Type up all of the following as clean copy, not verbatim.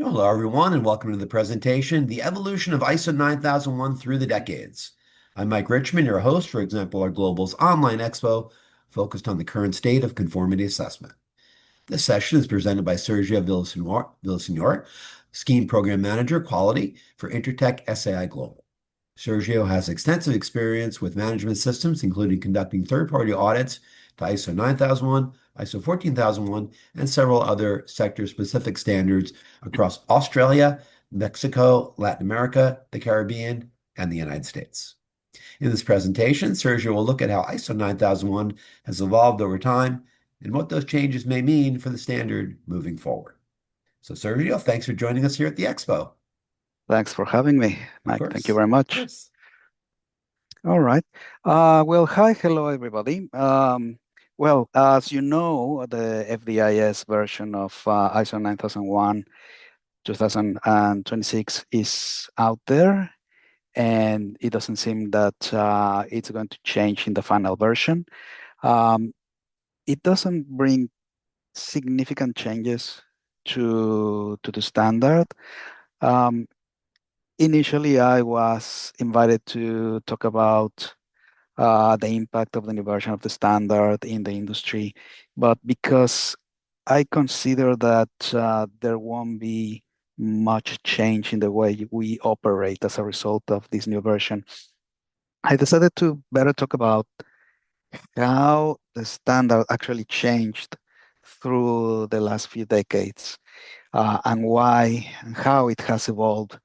Hello, everyone, and welcome to the presentation, The Evolution of ISO 9001 Through the Decades. I'm Mike Richmond, your host for Exemplar Global's online expo focused on the current state of conformity assessment. This session is presented by Sergio Villaseñor, Scheme Program Manager, Quality for Intertek SAI Global. Sergio has extensive experience with management systems, including conducting third-party audits to ISO 9001, ISO 14001, and several other sector-specific standards across Australia, Mexico, Latin America, the Caribbean, and the United States. In this presentation, Sergio will look at how ISO 9001 has evolved over time and what those changes may mean for the standard moving forward. So, Sergio, thanks for joining us here at the Expo. Thanks for having me, Of Mike. Thank you course, very of much. course. All right. Hello, everybody. As you know, the FDIS version of ISO 9001 2026 is out there, and it doesn't seem that it's going to change in the final version. Um, it doesn't bring significant changes to the standard. Um, Initially, I was invited to talk about the impact of the new version of the standard in the industry, but because I consider that there won't be much change in the way we operate as a result of this new version, I decided to better talk about how the standard actually changed through the last few decades, and why and how it has evolved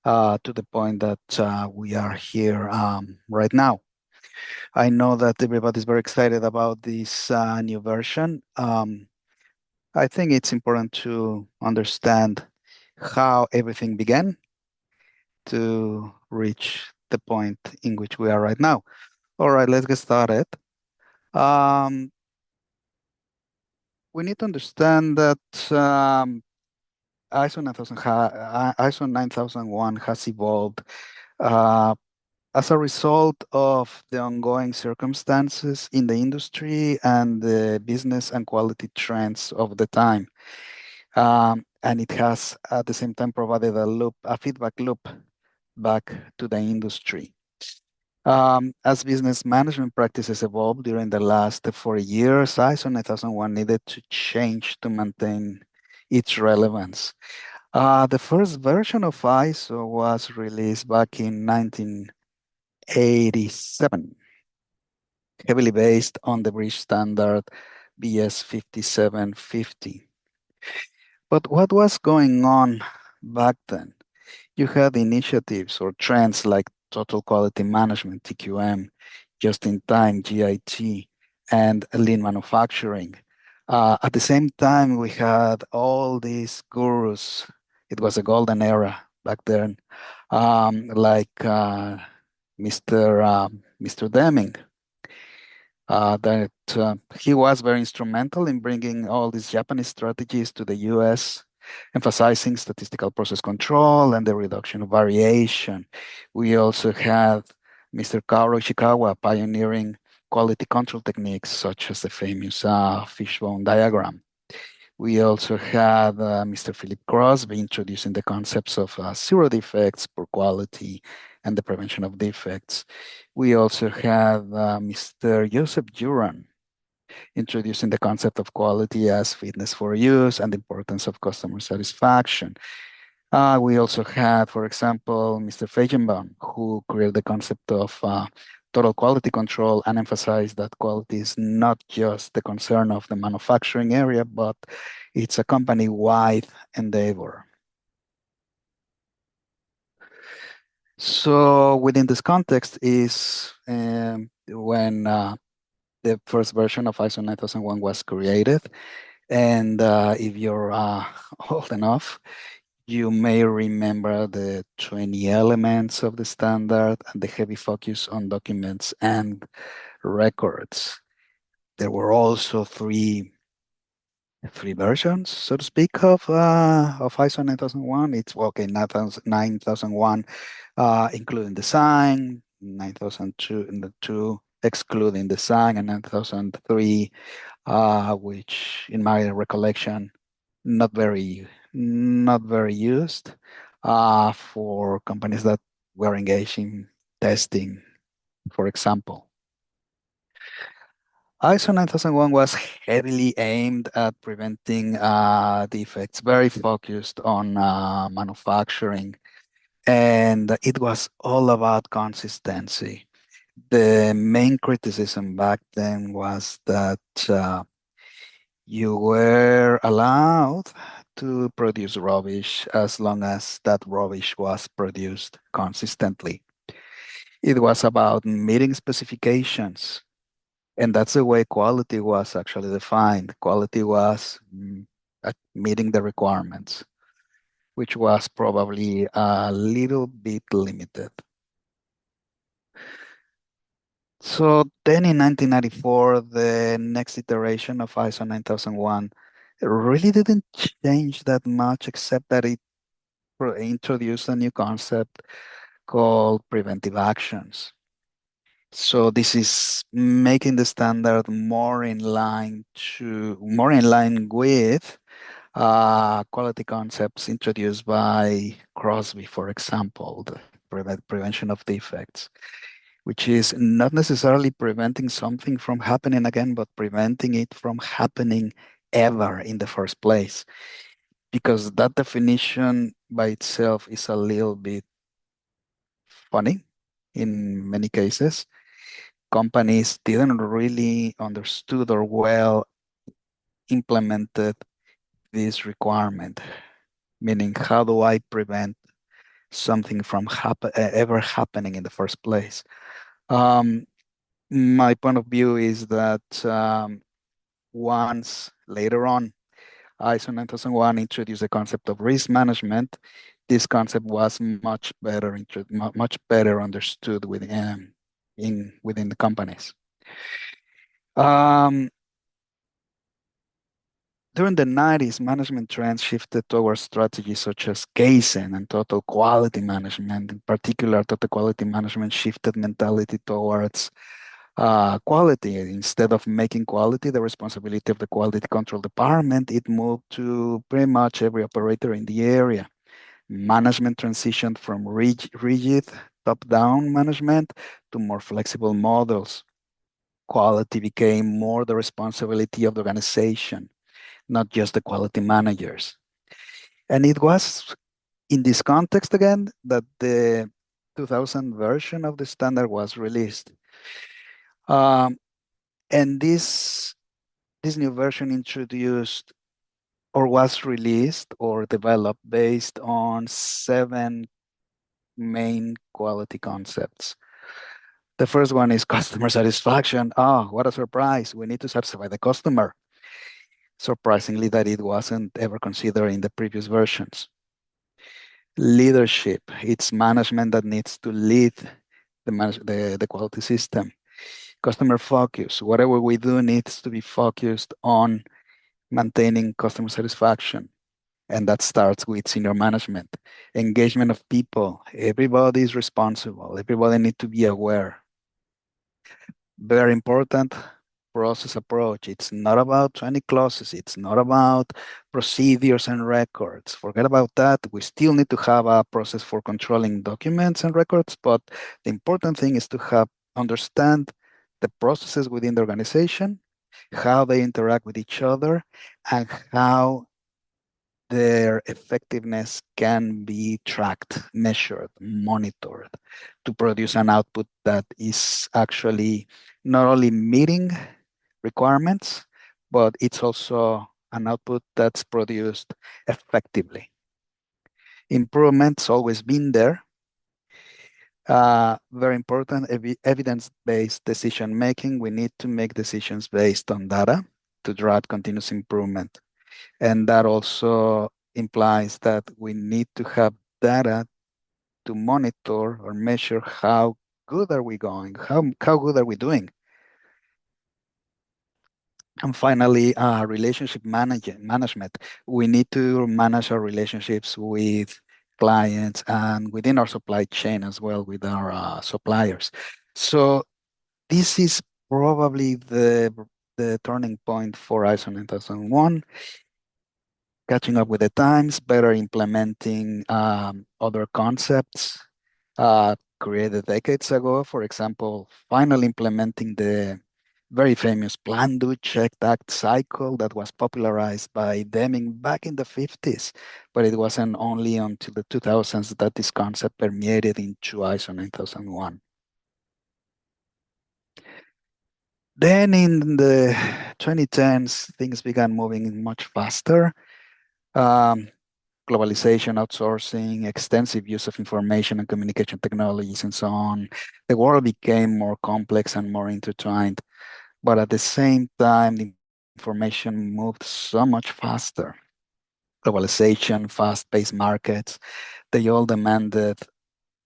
to the point that we are here right now. I know that everybody's very excited about this new version. I think it's important to understand how everything began to reach the point in which we are right now. All right, let's get started. Um, we need to understand that ISO 9001 has evolved uh, as a result of the ongoing circumstances in the industry and the business and quality trends of the time. And it has at the same time provided a feedback loop back to the industry. As business management practices evolved during the last 40 years, ISO 9001 needed to change to maintain its relevance. The first version of ISO was released back in 1987, heavily based on the British standard BS 5750. But what was going on back then? You had initiatives or trends like total quality management, TQM, just in time, GIT, and lean manufacturing. At the same time, we had all these gurus. It was a golden era back then, like Mr. Deming, that he was very instrumental in bringing all these Japanese strategies to the US, emphasizing statistical process control and the reduction of variation. We also had Mr. Kaoru Ishikawa pioneering quality control techniques such as the famous fishbone diagram. We also had Mr. Philip Crosby introducing the concepts of zero defects, poor quality, and the prevention of defects. We also had Mr. Joseph Duran introducing the concept of quality as fitness for use and the importance of customer satisfaction. We also had, for example, Mr. Feigenbaum, who created the concept of total quality control and emphasized that quality is not just the concern of the manufacturing area, but it's a company-wide endeavor. So within this context is when the first version of ISO 9001 was created. And if you're old enough, you may remember the 20 elements of the standard and the heavy focus on documents and records. There were also three versions, so to speak, of ISO 9001. It's okay, 9001, including design, 9002 and the two excluding design, and 9003, which in my recollection, not very not very used for companies that were engaged in testing, for example. ISO 9001 was heavily aimed at preventing defects, very focused on manufacturing, and it was all about consistency. The main criticism back then was that you were allowed to produce rubbish as long as that rubbish was produced consistently. It was about meeting specifications, and that's the way quality was actually defined. Quality was meeting the requirements, which was probably a little bit limited. So then in 1994, the next iteration of ISO 9001 really didn't change that much, except that it introduced a new concept called preventive actions. So this is making the standard more in line with quality concepts introduced by Crosby, for example, the prevention of defects, which is not necessarily preventing something from happening again, but preventing it from happening ever in the first place. Because that definition by itself is a little bit funny in many cases. Companies didn't really understood or well implemented this requirement, meaning how do I prevent something from ever happening in the first place? Um, my point of view is that once later on, ISO 9001 introduced the concept of risk management. This concept was much better understood within the companies. Um, During the 90s, management trends shifted towards strategies such as Kaizen and total quality management. In particular, total quality management shifted mentality towards quality. Instead of making quality the responsibility of the quality control department, it moved to pretty much every operator in the area. Management transitioned from rigid top-down management to more flexible models. Quality became more the responsibility of the organization, not just the quality managers. And it was in this context again that the 2000 version of the standard was released. Um, and this new version introduced or was released or developed based on 7 main quality concepts. The first one is customer satisfaction. Oh, what a surprise. We need to satisfy the customer. Surprisingly, that it wasn't ever considered in the previous versions. Leadership, it's management that needs to lead the quality system. Customer focus, whatever we do needs to be focused on maintaining customer satisfaction. And that starts with senior management. Engagement of people, everybody is responsible, everybody needs to be aware. Very important process approach. It's not about 20 clauses. It's not about procedures and records. Forget about that. We still need to have a process for controlling documents and records, but the important thing is to understand the processes within the organization, how they interact with each other, and how their effectiveness can be tracked, measured, monitored to produce an output that is actually not only meeting requirements, but it's also an output that's produced effectively. Improvement's always been there. Very important, evidence-based decision making. We need to make decisions based on data to drive continuous improvement. And that also implies that we need to have data to monitor or measure how good are we going, how good are we doing. And finally, relationship management. We need to manage our relationships with clients and within our supply chain as well with our suppliers. So this is probably the turning point for ISO 9001. catching up with the times, better implementing other concepts created decades ago. For example, finally implementing the very famous plan, do, check, act cycle that was popularized by Deming back in the 50s, but it wasn't only until the 2000s that this concept permeated into ISO 9001. Then in the 2010s, things began moving much faster. Um, Globalization, outsourcing, extensive use of information and communication technologies, and so on. The world became more complex and more intertwined, but at the same time, the information moved so much faster. Globalization, fast-paced markets, they all demanded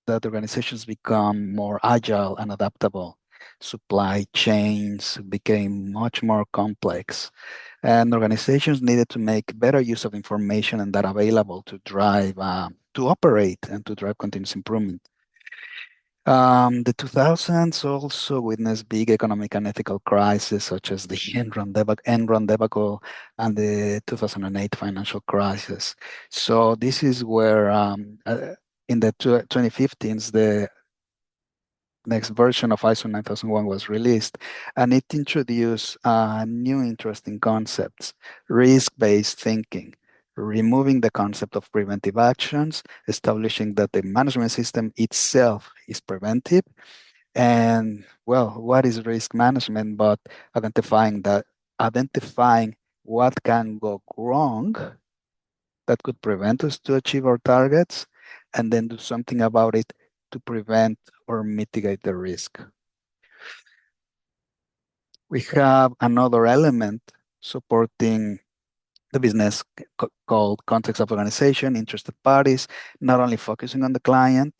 that organizations become more agile and adaptable. Supply chains became much more complex, and organizations needed to make better use of information and data available to drive, to operate and to drive continuous improvement. The 2000s also witnessed big economic and ethical crises such as the Enron debacle and the 2008 financial crisis. So this is where in the 2015s, the next version of ISO 9001 was released, and it introduced new interesting concepts, risk-based thinking, removing the concept of preventive actions, establishing that the management system itself is preventive. And well, what is risk management but identifying what can go wrong that could prevent us to achieve our targets, and then do something about it to prevent or mitigate the risk. We have another element supporting the business called context of organization, interested parties, not only focusing on the client,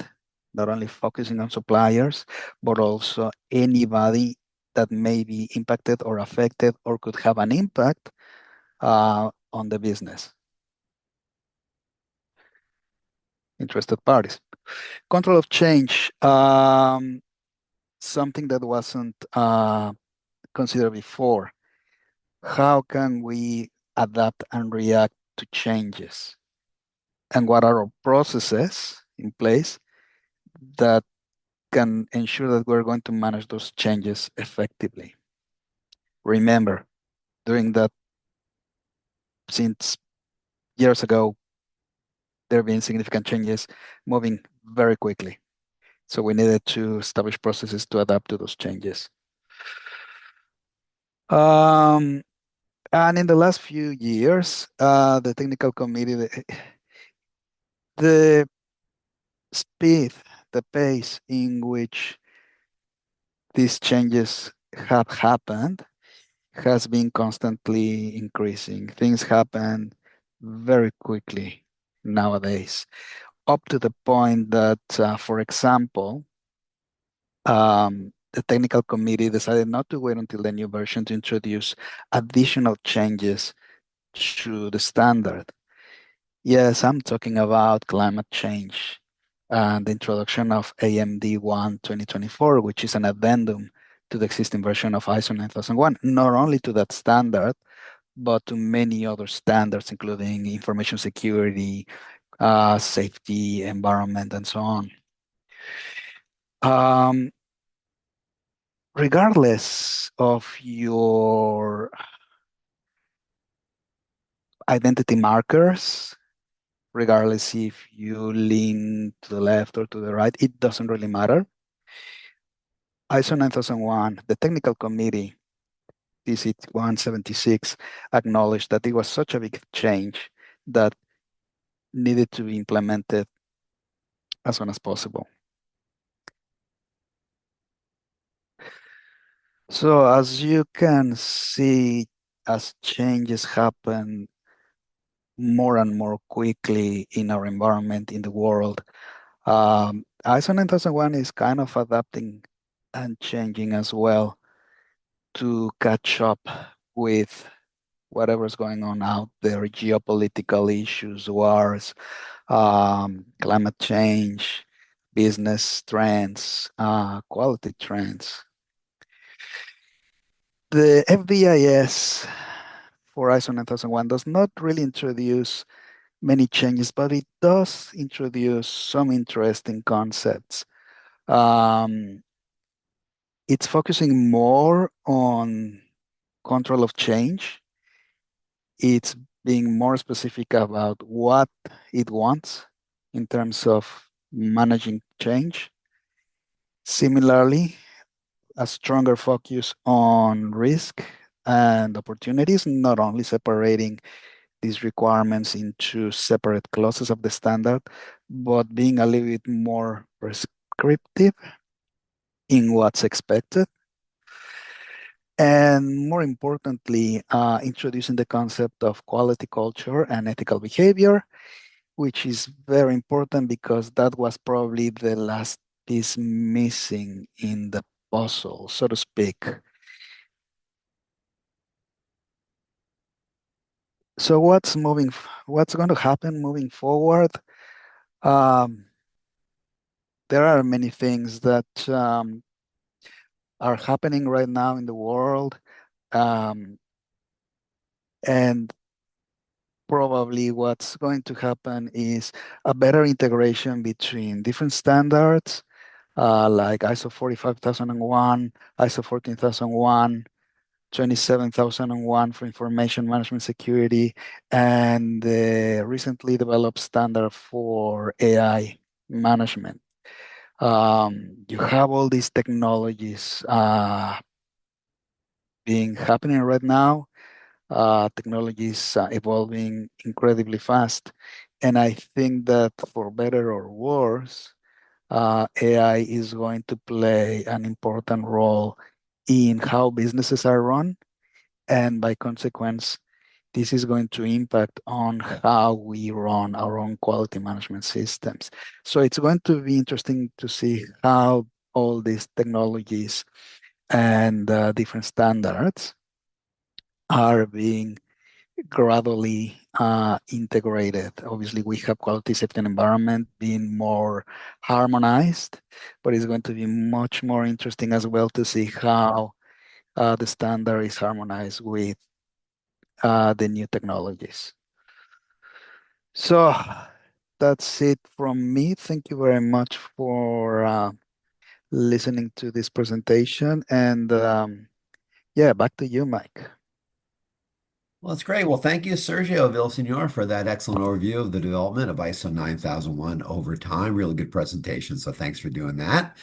not only focusing on suppliers, but also anybody that may be impacted or affected or could have an impact on the business. Interested parties. Control of change, something that wasn't considered before. How can we adapt and react to changes? And what are our processes in place that can ensure that we're going to manage those changes effectively? Remember, doing that since years ago, there have been significant changes moving very quickly. So we needed to establish processes to adapt to those changes. And in the last few years, the technical committee, the speed, the pace in which these changes have happened has been constantly increasing. Things happen very quickly nowadays, up to the point that, for example, the technical committee decided not to wait until the new version to introduce additional changes to the standard. Yes, I'm talking about climate change and the introduction of AMD1 2024, which is an addendum to the existing version of ISO 9001, not only to that standard, but to many other standards, including information security, safety, environment, and so on. Um, Regardless of your identity markers, regardless if you lean to the left or to the right, it doesn't really matter. ISO 9001, the technical committee, DC 176, acknowledged that it was such a big change that needed to be implemented as soon as possible. So as you can see, as changes happen more and more quickly in our environment, in the world, ISO 9001 is kind of adapting and changing as well to catch up with whatever's going on out there, geopolitical issues, wars, climate change, business trends, quality trends. The FBIS for ISO 9001 does not really introduce many changes, but it does introduce some interesting concepts. Um, it's focusing more on control of change. It's being more specific about what it wants in terms of managing change. Similarly, a stronger focus on risk and opportunities, not only separating these requirements into separate clauses of the standard, but being a little bit more prescriptive in what's expected. And more importantly, introducing the concept of quality culture and ethical behavior, which is very important because that was probably the last piece missing in the puzzle, so to speak. So what's going to happen moving forward? Um, there are many things that are happening right now in the world, um, and probably what's going to happen is a better integration between different standards, like ISO 45001, ISO 14001, 27001 for information management security, and the recently developed standard for AI management. You have all these technologies being happening right now. Technology is evolving incredibly fast. And I think that for better or worse, AI is going to play an important role in how businesses are run. And by consequence, this is going to impact on how we run our own quality management systems. So it's going to be interesting to see how all these technologies and different standards are being gradually integrated. Obviously, we have quality, safety, and environment being more harmonized, but it's going to be much more interesting as well to see how the standard is harmonized with the new technologies. So that's it from me. Thank you very much for listening to this presentation. And yeah, back to you, Mike. Well, that's great. Well, thank you, Sergio Villaseñor, for that excellent overview of the development of ISO 9001 over time. Really good presentation. So thanks for doing that.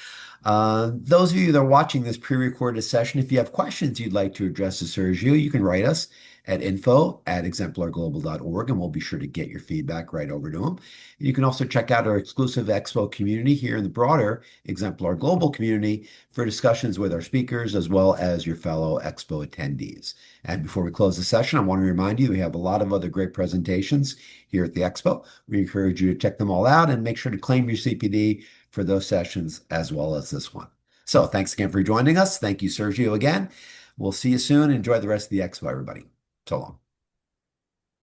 Those of you that are watching this pre-recorded session, if you have questions you'd like to address to Sergio, you can write us at info@exemplarglobal.org, and we'll be sure to get your feedback right over to him. You can also check out our exclusive Expo community here in the broader Exemplar Global community for discussions with our speakers as well as your fellow Expo attendees. And before we close the session, I want to remind you we have a lot of other great presentations here at the Expo. We encourage you to check them all out and make sure to claim your CPD for those sessions as well as this one. So thanks again for joining us. Thank you, Sergio, again. We'll see you soon. Enjoy the rest of the Expo, everybody. So long.